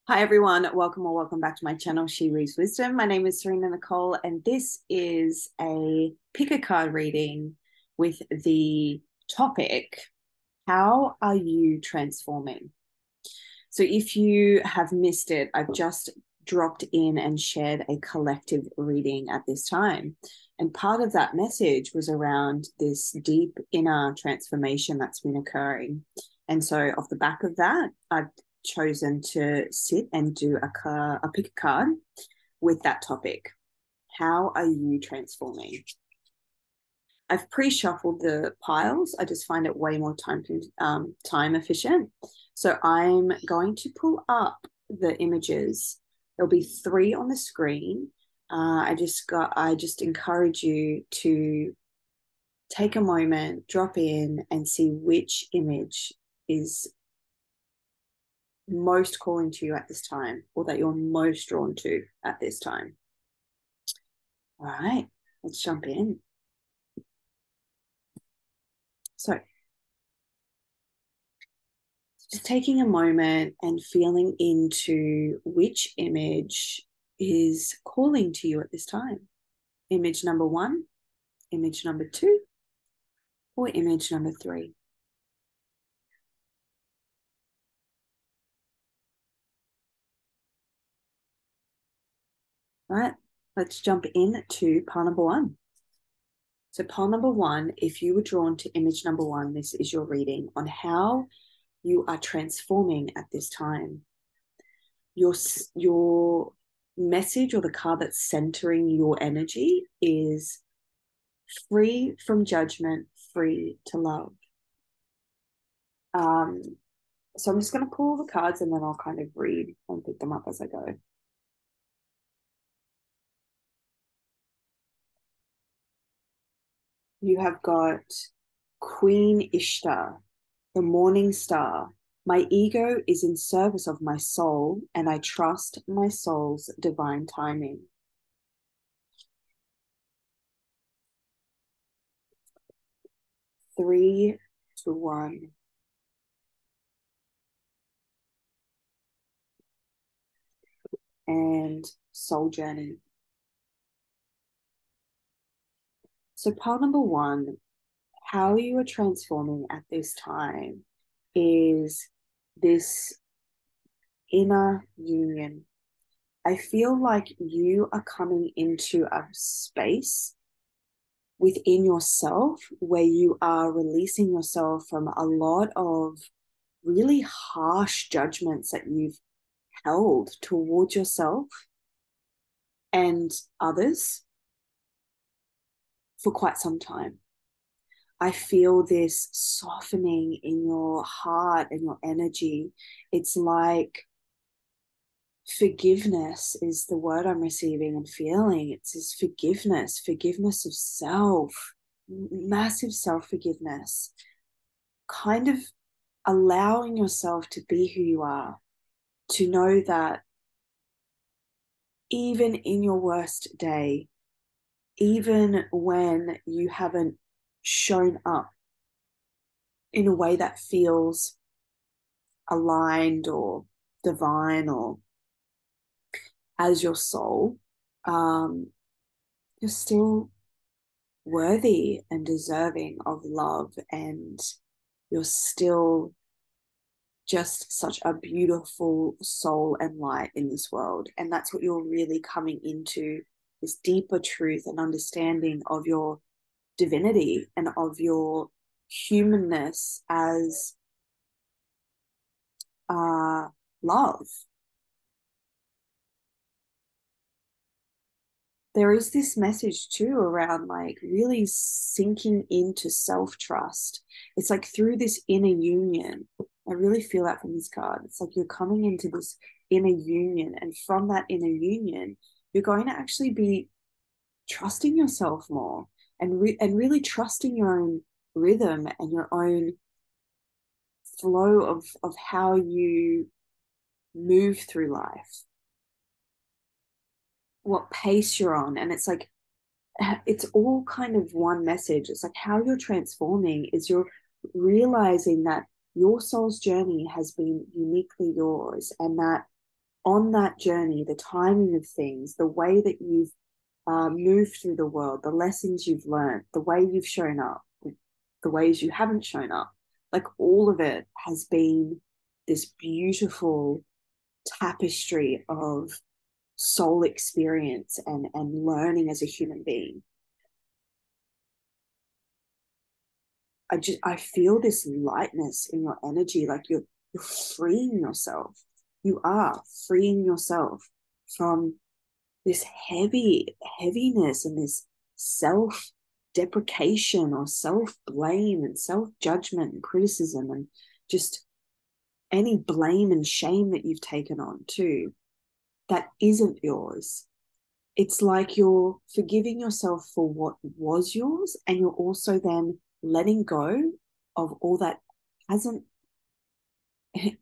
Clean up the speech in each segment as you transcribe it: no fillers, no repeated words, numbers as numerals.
Hi everyone, welcome or welcome back to my channel, She Reads Wisdom. My name is Serena Nicole, and this is a pick a card reading with the topic, how are you transforming? So if you have missed it, I've just dropped in and shared a collective reading at this time. And part of that message was around this deep inner transformation that's been occurring. And so off the back of that, I've chosen to sit and do a pick a card with that topic. How are you transforming? I've pre-shuffled the piles. I just find it way more time efficient. So I'm going to pull up the images. There'll be three on the screen. I just encourage you to take a moment, drop in, and see which image is most calling to you at this time, or that you're most drawn to at this time. All right, let's jump in. So just taking a moment and feeling into which image is calling to you at this time. Image number one, image number two, or image number three. All right, let's jump in to pile number one. So pile number one, if you were drawn to image number one, this is your reading on how you are transforming at this time. Your message or the card that's centering your energy is free from judgment, free to love. Um, so I'm just going to pull the cards and then I'll kind of read and pick them up as I go. You have got Queen Ishtar, the morning star. My ego is in service of my soul, and I trust my soul's divine timing. Three to one. And soul journey. So, part number one, how you are transforming at this time is this inner union. I feel like you are coming into a space within yourself where you are releasing yourself from a lot of really harsh judgments that you've held towards yourself and others for quite some time. I feel this softening in your heart and your energy. It's like forgiveness is the word I'm receiving and feeling. It's this forgiveness, forgiveness of self, massive self forgiveness, kind of allowing yourself to be who you are, to know that even in your worst day, even when you haven't shown up in a way that feels aligned or divine or as your soul, um, you're still worthy and deserving of love, and you're still just such a beautiful soul and light in this world. And that's what you're really coming into, this deeper truth and understanding of your divinity and of your humanness as love. There is this message too around like really sinking into self trust. It's like through this inner union. I really feel that from this card. It's like you're coming into this inner union, and from that inner union, you're going to actually be trusting yourself more and really trusting your own rhythm and your own flow of how you move through life, what pace you're on. And it's like it's all kind of one message. It's like how you're transforming is you're realizing that your soul's journey has been uniquely yours, and that on that journey, the timing of things, the way that you've moved through the world, the lessons you've learned, the way you've shown up, the ways you haven't shown up, like all of it has been this beautiful tapestry of soul experience and learning as a human being. I feel this lightness in your energy, like you're freeing yourself. You are freeing yourself from this heaviness and this self deprecation or self blame and self judgment and criticism and just any blame and shame that you've taken on too that isn't yours. It's like you're forgiving yourself for what was yours, and you're also then letting go of all that hasn't it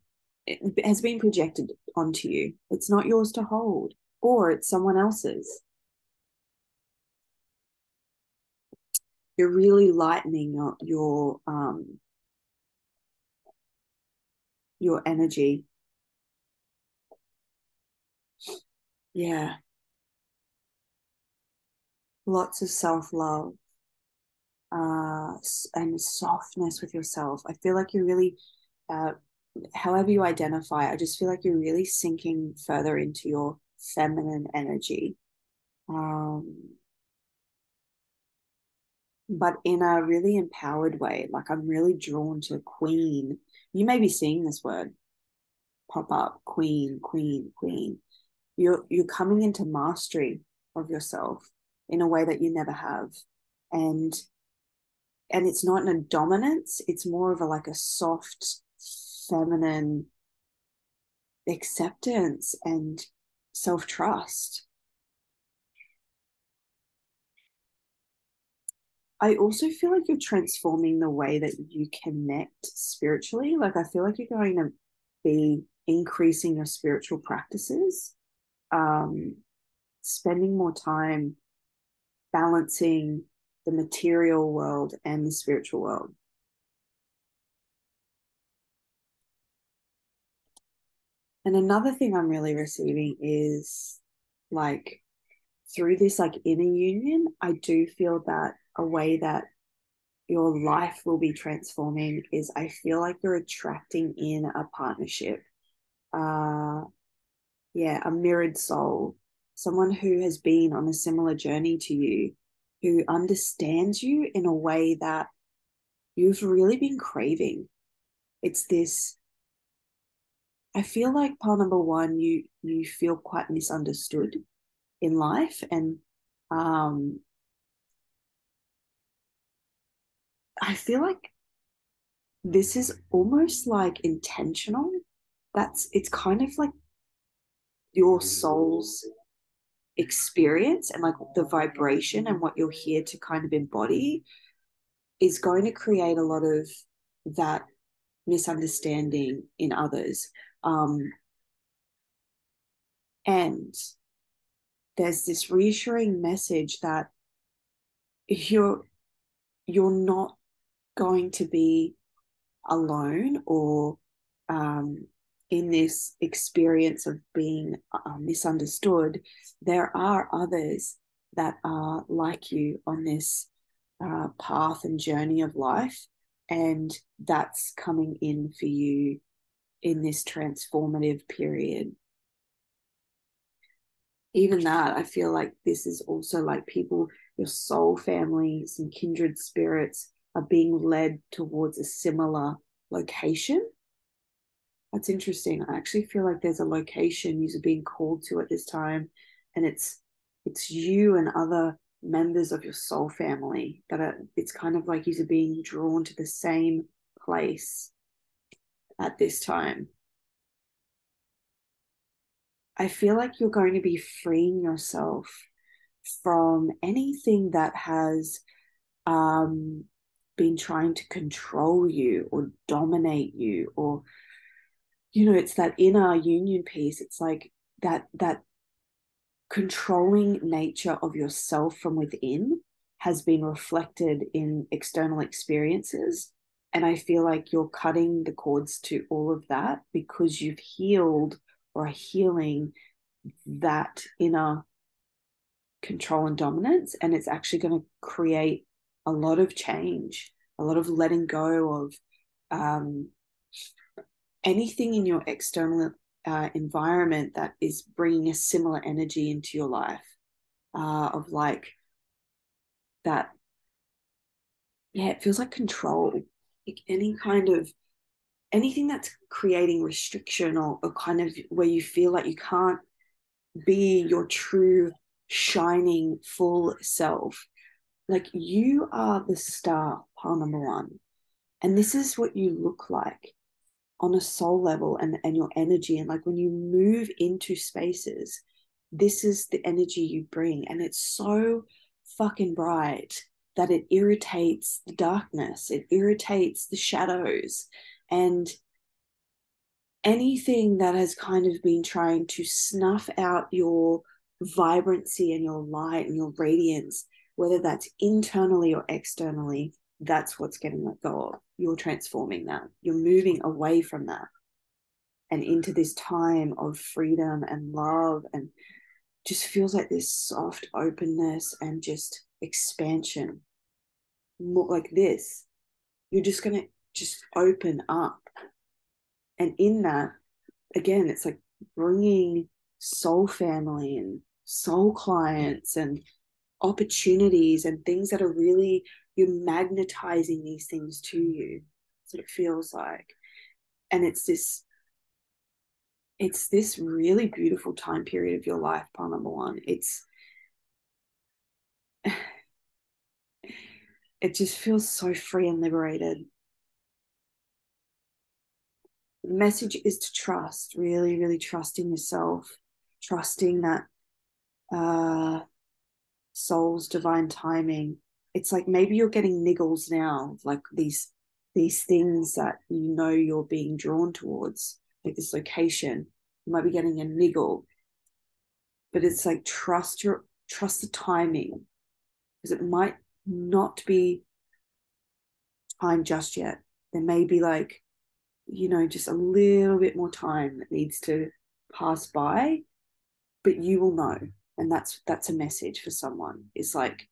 has been projected onto you. It's not yours to hold, or it's someone else's. You're really lightening your energy. Yeah. Lots of self-love and softness with yourself. I feel like you're really however you identify, I just feel like you're really sinking further into your feminine energy. But in a really empowered way. Like I'm really drawn to queen. You may be seeing this word pop up, queen, queen, queen. You're coming into mastery of yourself in a way that you never have. And it's not in a dominance, it's more of a like a soft, feminine acceptance and self-trust. I also feel like you're transforming the way that you connect spiritually. Like I feel like you're going to be increasing your spiritual practices, um, spending more time balancing the material world and the spiritual world. And another thing I'm really receiving is like through this like inner union, I do feel that a way that your life will be transforming is I feel like you're attracting in a partnership. Uh yeah, a mirrored soul, someone who has been on a similar journey to you, who understands you in a way that you've really been craving. It's this, I feel like part number one, you feel quite misunderstood in life. And um I feel like this is almost like intentional. It's kind of like your soul's experience and like the vibration and what you're here to kind of embody is going to create a lot of that misunderstanding in others. And there's this reassuring message that you're not going to be alone or in this experience of being misunderstood. There are others that are like you on this path and journey of life, and that's coming in for you in this transformative period. Even that, I feel like this is also like people, your soul family, some kindred spirits are being led towards a similar location. That's interesting. I actually feel like there's a location you're being called to at this time, and it's you and other members of your soul family that are. It's kind of like you're being drawn to the same place at this time. I feel like you're going to be freeing yourself from anything that has um, been trying to control you or dominate you, or it's that inner union piece. It's like that controlling nature of yourself from within has been reflected in external experiences. And I feel like you're cutting the cords to all of that because you've healed or are healing that inner control and dominance. And it's actually going to create a lot of change, a lot of letting go of anything in your external environment that is bringing a similar energy into your life, of like that. Yeah, it feels like control, like any kind of anything that's creating restriction, or kind of where you feel like you can't be your true shining full self. Like, you are the star, pile number one, and this is what you look like on a soul level, and your energy. And like, when you move into spaces, this is the energy you bring, and it's so fucking bright that it irritates the darkness, it irritates the shadows, and anything that has kind of been trying to snuff out your vibrancy and your light and your radiance, whether that's internally or externally. That's what's getting let go of. You're transforming that. You're moving away from that and into this time of freedom and love, and just feels like this soft openness and just expansion. More like this. You're just going to just open up. And in that, again, it's like bringing soul family and soul clients and opportunities and things that are really, you're magnetizing these things to you. That's what it feels like. And it's this really beautiful time period of your life, pile number one. It just feels so free and liberated. The message is to trust, really, really trusting yourself, trusting that soul's divine timing. It's like maybe you're getting niggles now, like these things that you know you're being drawn towards, like this location. You might be getting a niggle, but it's like trust the timing, because it might not be time just yet. There may be like, just a little bit more time that needs to pass by, but you will know. And that's a message for someone. It's like,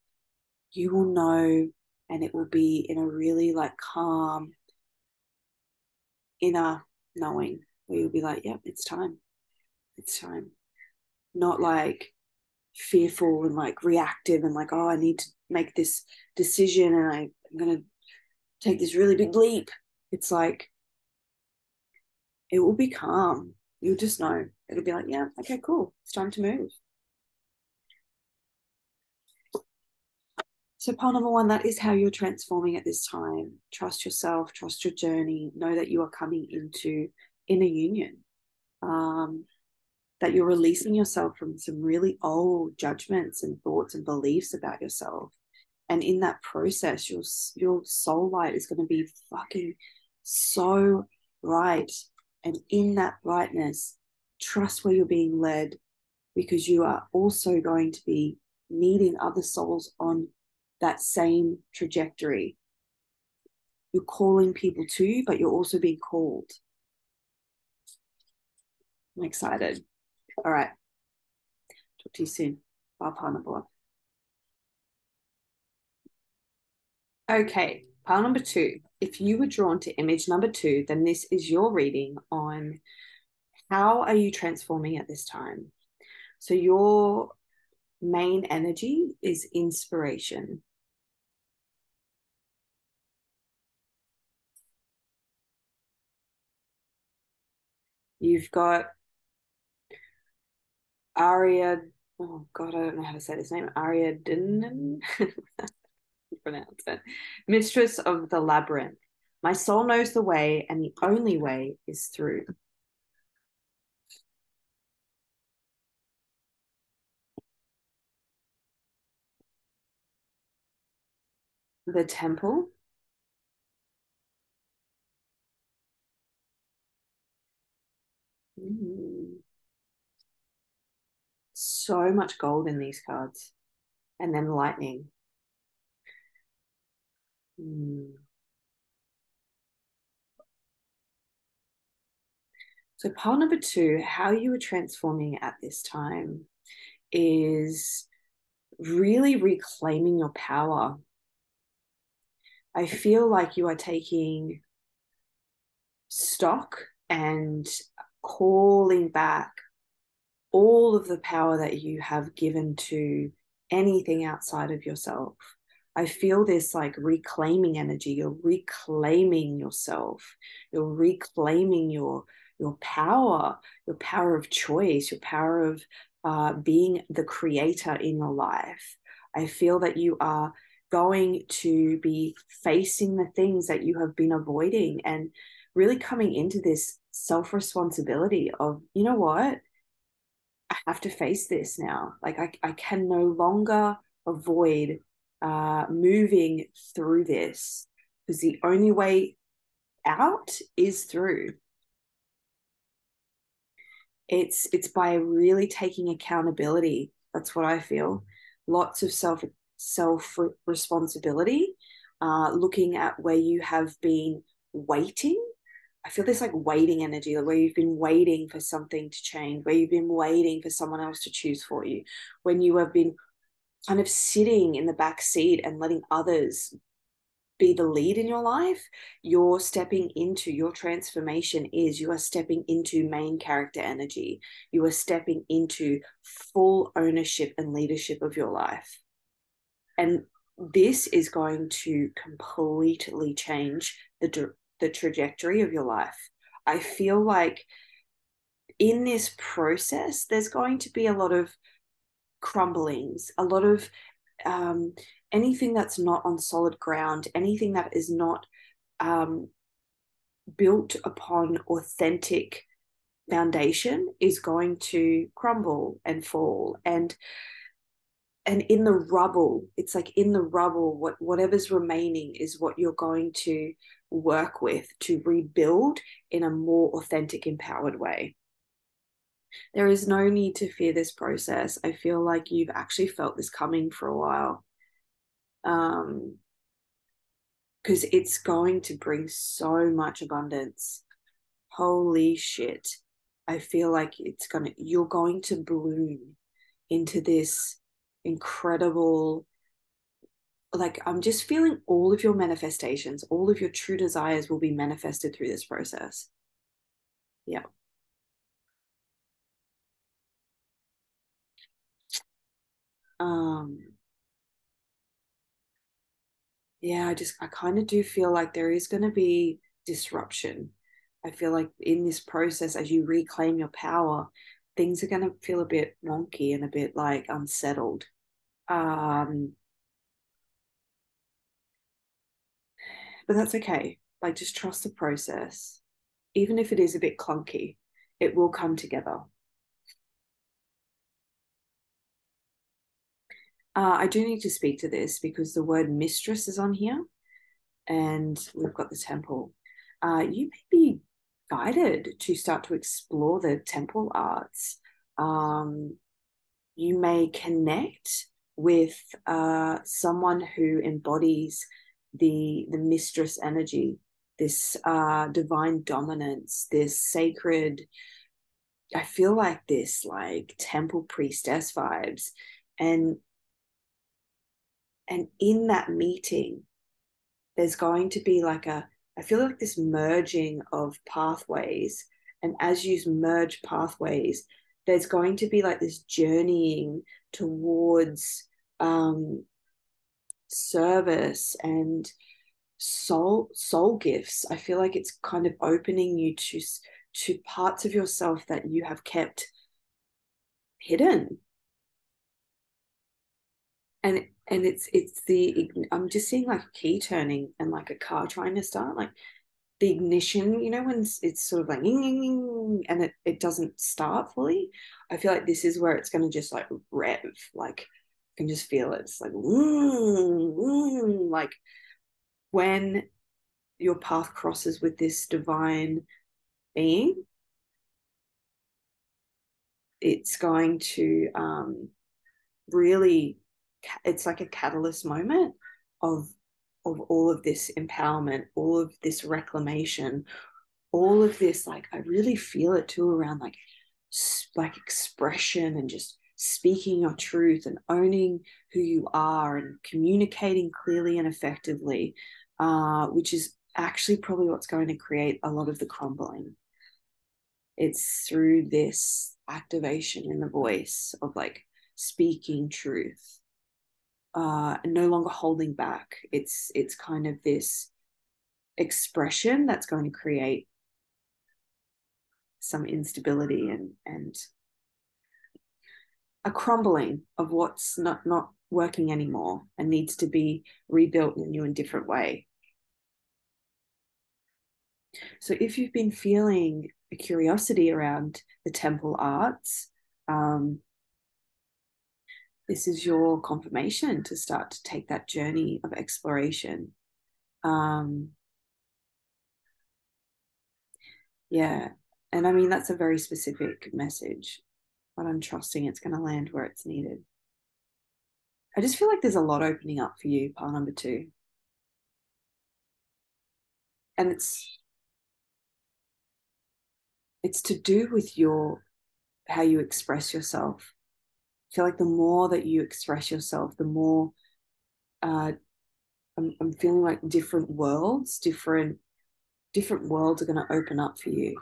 you will know, and it will be in a really like calm inner knowing, where you'll be like, yep, it's time. It's time. Not like fearful and like reactive and like, oh, I need to make this decision and I'm going to take this really big leap. It's like, it will be calm. You'll just know. It'll be like, yeah, okay, cool. It's time to move. So part number one, that is how you're transforming at this time. Trust yourself, trust your journey, know that you are coming into inner union, that you're releasing yourself from some really old judgments and thoughts and beliefs about yourself. And in that process, your soul light is going to be fucking so bright. And in that brightness, trust where you're being led, because you are also going to be meeting other souls on that same trajectory. You're calling people to you, but you're also being called. I'm excited. All right. Talk to you soon. Bye, Pineapple. Okay, pile number two. If you were drawn to image number two, then this is your reading on how are you transforming at this time. So your main energy is inspiration. You've got Arya, oh God, I don't know how to say this name, Ariadne, pronounce it, Mistress of the Labyrinth. My soul knows the way, and the only way is through. The Temple. Mm. So much gold in these cards. And then lightning. Mm. So pile number 2, how you are transforming at this time is really reclaiming your power. I feel like you are taking stock and calling back all of the power that you have given to anything outside of yourself. I feel this like reclaiming energy. You're reclaiming yourself. You're reclaiming your power of choice, your power of being the creator in your life. I feel that you are going to be facing the things that you have been avoiding and really coming into this self-responsibility of, you know what? I have to face this now. Like I can no longer avoid moving through this, because the only way out is through. It's by really taking accountability. That's what I feel. Lots of self responsibility, looking at where you have been waiting. I feel this like waiting energy, like where you've been waiting for something to change, where you've been waiting for someone else to choose for you, when you have been kind of sitting in the back seat and letting others be the lead in your life. You're stepping into your transformation, is you are stepping into main character energy. You are stepping into full ownership and leadership of your life. And this is going to completely change the trajectory of your life. I feel like in this process, there's going to be a lot of crumblings, a lot of um, anything that's not on solid ground, anything that is not um, built upon authentic foundation is going to crumble and fall. And in the rubble, it's like in the rubble, whatever's remaining is what you're going to work with to rebuild in a more authentic, empowered way. There is no need to fear this process. I feel like you've actually felt this coming for a while. Because it's going to bring so much abundance. Holy shit. I feel like you're going to bloom into this incredible, like, I'm just feeling all of your manifestations, all of your true desires will be manifested through this process. Yeah. Um, yeah, I kind of do feel like there is going to be disruption. I feel like in this process, as you reclaim your power, things are going to feel a bit wonky and a bit like unsettled. Um, but that's okay. Like, just trust the process. Even if it is a bit clunky, it will come together. I do need to speak to this because the word mistress is on here and we've got the temple. You may be guided to start to explore the temple arts. Um, you may connect with someone who embodies the mistress energy, this divine dominance, this sacred. I feel like this like temple priestess vibes, and in that meeting, there's going to be like I feel like this merging of pathways. And as you merge pathways, there's going to be like this journeying towards service and soul gifts. I feel like it's kind of opening you to parts of yourself that you have kept hidden. And it's the I'm just seeing like a key turning and like a car trying to start, like the ignition, when it's sort of like and it doesn't start fully. I feel like this is where it's going to just like rev, like I can just feel it. It's like like when your path crosses with this divine being, it's going to really, it's like a catalyst moment of all of this empowerment, all of this reclamation, all of this, like, I really feel it too around like expression and just speaking your truth and owning who you are and communicating clearly and effectively, which is actually probably what's going to create a lot of the crumbling. It's through this activation in the voice of like speaking truth, and no longer holding back. It's kind of this expression that's going to create some instability and a crumbling of what's not working anymore and needs to be rebuilt in a new and different way. So if you've been feeling a curiosity around the temple arts, this is your confirmation to start to take that journey of exploration. Yeah. And I mean, that's a very specific message, but I'm trusting it's going to land where it's needed. I just feel like there's a lot opening up for you, pile number 2. And it's to do with how you express yourself. I feel like the more that you express yourself, the more I'm feeling like different worlds are going to open up for you.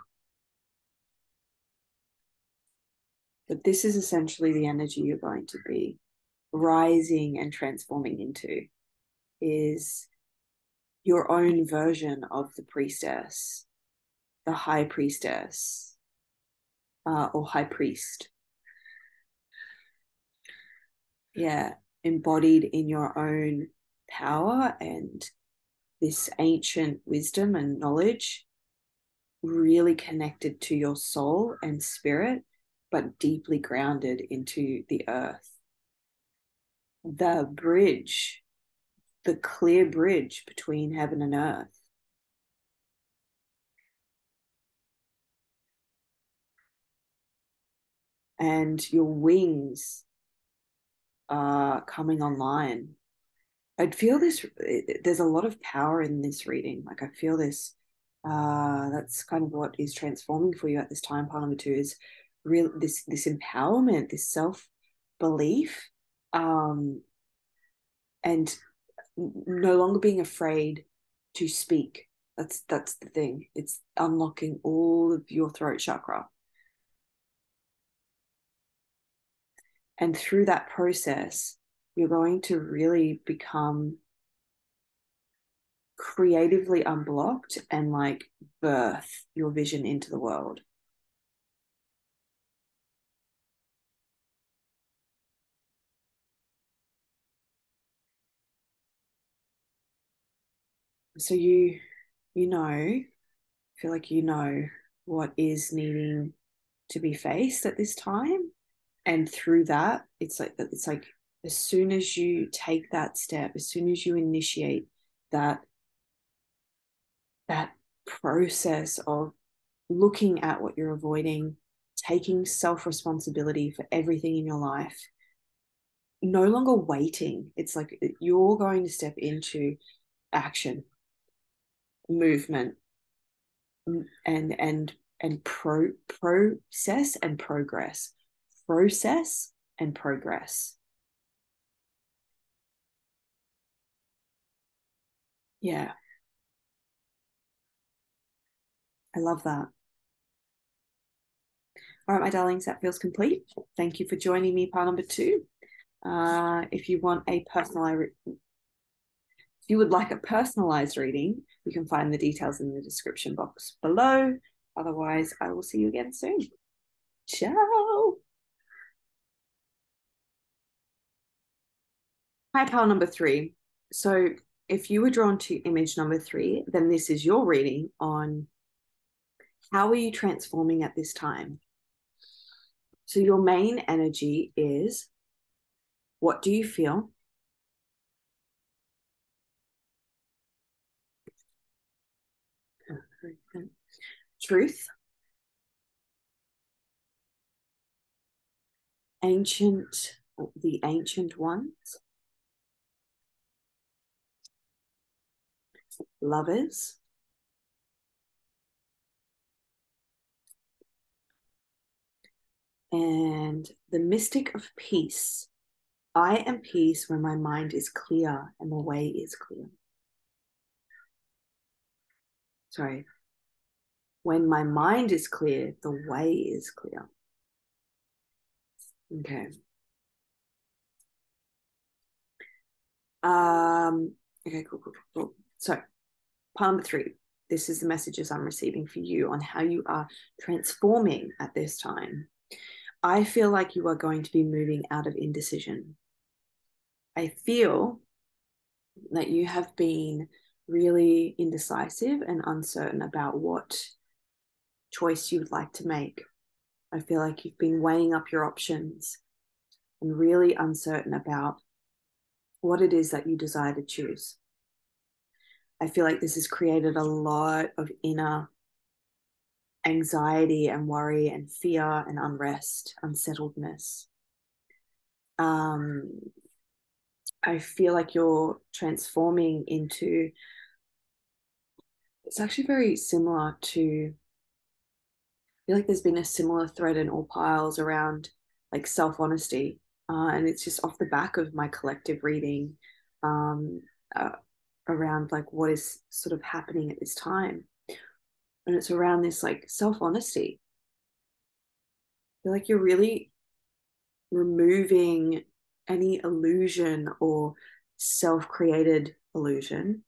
But this is essentially the energy you're going to be rising and transforming into, is your own version of the priestess, the high priestess, or high priest. Yeah, embodied in your own power and this ancient wisdom and knowledge, really connected to your soul and spirit, but deeply grounded into the earth. The bridge, the clear bridge between heaven and earth. And your wings are coming online. I'd feel this, there's a lot of power in this reading. Like, I feel this, that's kind of what is transforming for you at this time, pile number 2, is real this empowerment, this self-belief, and no longer being afraid to speak. That's the thing. It's unlocking all of your throat chakra. And through that process, you're going to really become creatively unblocked and like birth your vision into the world. So feel like what is needing to be faced at this time. And through that, it's like as soon as you take that step, as soon as you initiate that process of looking at what you're avoiding, taking self-responsibility for everything in your life, no longer waiting. It's like you're going to step into action, movement, and process and progress. Process and progress. Yeah. I love that. All right, my darlings, that feels complete. Thank you for joining me, pile number 2. If you want a personalized, if you would like a personalized reading, you can find the details in the description box below. Otherwise, I will see you again soon. Ciao. Hi, pile number 3. So if you were drawn to image number 3, then this is your reading on how are you transforming at this time. So your main energy is, what do you feel? Truth. The ancient ones. Lovers. And the mystic of peace. I am peace when my mind is clear and the way is clear. Sorry. When my mind is clear, the way is clear. Okay. Okay, cool. So, part number 3. This is the messages I'm receiving for you on how you are transforming at this time. I feel like you are going to be moving out of indecision. I feel that you have been really indecisive and uncertain about what choice you would like to make. I feel like you've been weighing up your options and really uncertain about what it is that you desire to choose. I feel like this has created a lot of inner anxiety and worry and fear and unrest, unsettledness. I feel like you're transforming into, it's actually very similar to, I feel like there's been a similar thread in all piles around like self-honesty. And it's just off the back of my collective reading um, uh, around like what is sort of happening at this time. And it's around this like self-honesty. I feel like you're really removing any illusion or self-created illusion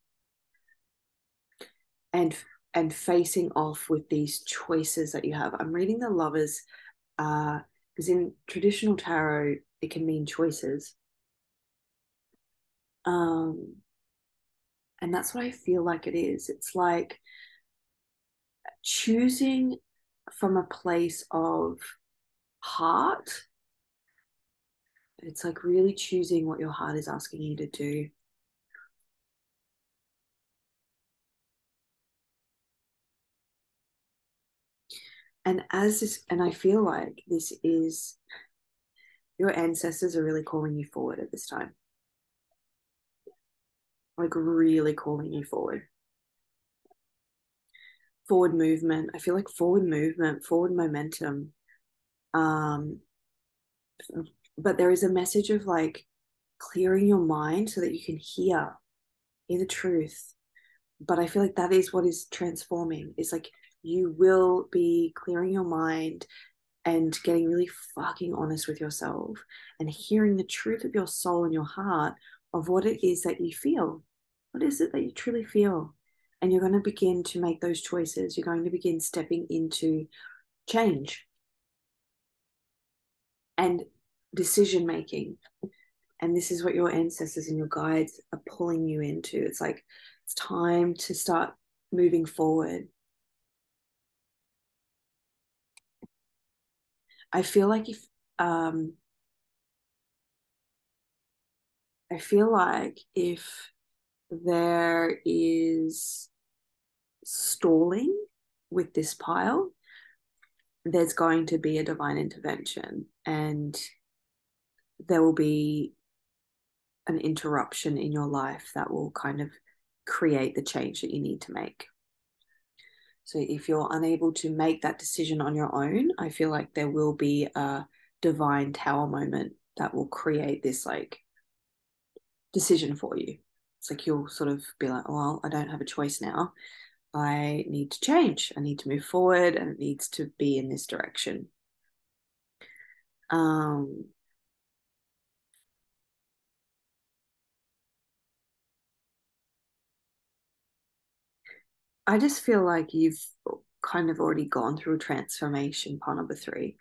and facing off with these choices that you have. I'm reading the Lovers because in traditional tarot it can mean choices, and that's what I feel like it is. It's like choosing from a place of heart. It's like really choosing what your heart is asking you to do. And as this, and I feel like this is, your ancestors are really calling you forward at this time. Like really calling you forward. Forward movement. I feel like forward movement, forward momentum. Um, but there is a message of like clearing your mind so that you can hear the truth. But I feel like that is what is transforming. It's like you will be clearing your mind and getting really fucking honest with yourself and hearing the truth of your soul and your heart of what it is that you feel. What is it that you truly feel? And you're going to begin to make those choices. You're going to begin stepping into change and decision making. And this is what your ancestors and your guides are pulling you into. It's like it's time to start moving forward. I feel like if I feel like if there is stalling with this pile, there's going to be a divine intervention and there will be an interruption in your life that will kind of create the change that you need to make. So if you're unable to make that decision on your own, I feel like there will be a divine tower moment that will create this like decision for you. It's like you'll sort of be like, well, I don't have a choice now. I need to change. I need to move forward and it needs to be in this direction. Um, I just feel like you've kind of already gone through a transformation, part number 3.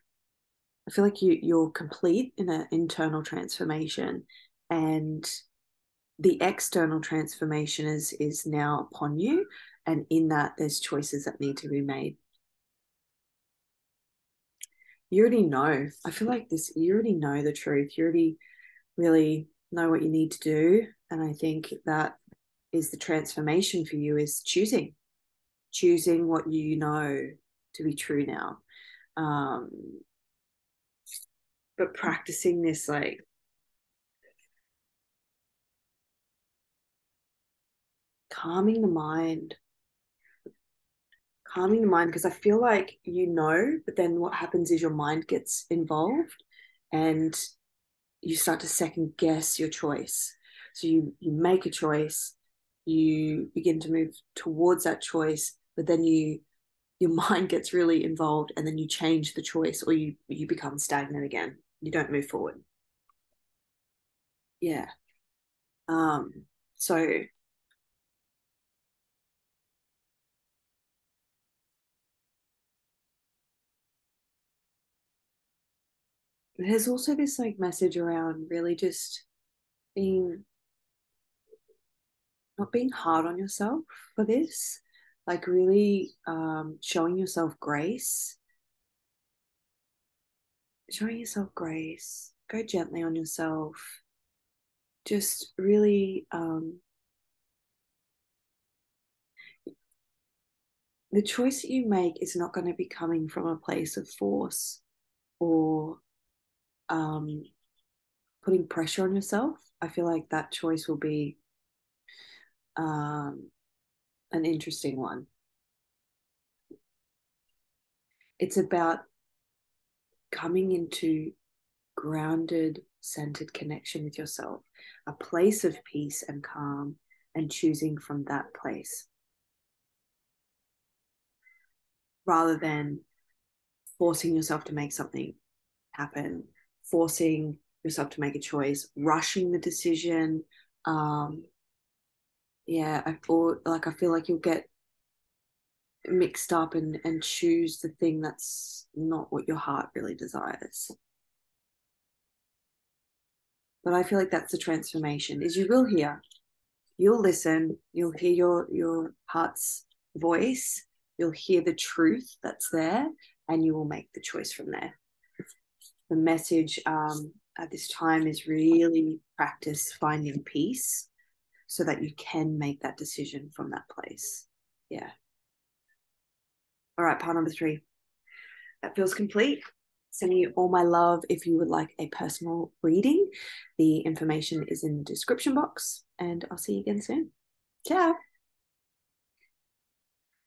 I feel like you're complete in an internal transformation and the external transformation is now upon you. And in that, there's choices that need to be made. You already know. I feel like this, you already know the truth. You already really know what you need to do. And I think that is the transformation for you is choosing what you know to be true now. Um, but practicing this like calming the mind, calming the mind, because I feel like but then what happens is your mind gets involved and you start to second guess your choice. So you make a choice, you begin to move towards that choice, but then your mind gets really involved and then you change the choice, or you become stagnant again. You don't move forward. Yeah. So there's also this like message around really just being not being hard on yourself for this, like really showing yourself grace, go gently on yourself, just really the choice that you make is not going to be coming from a place of force or um, putting pressure on yourself. I feel like that choice will be um, an interesting one. It's about coming into grounded, centered connection with yourself, a place of peace and calm, and choosing from that place rather than forcing yourself to make something happen, forcing yourself to make a choice, rushing the decision. Um, yeah, I feel like you'll get mixed up and choose the thing that's not what your heart really desires. But I feel like that's the transformation is you'll listen, you'll hear your heart's voice, you'll hear the truth that's there, and you will make the choice from there. The message at this time is really practice finding peace so that you can make that decision from that place. Yeah. All right, part number 3. That feels complete. Sending you all my love. If you would like a personal reading, the information is in the description box, and I'll see you again soon. Ciao.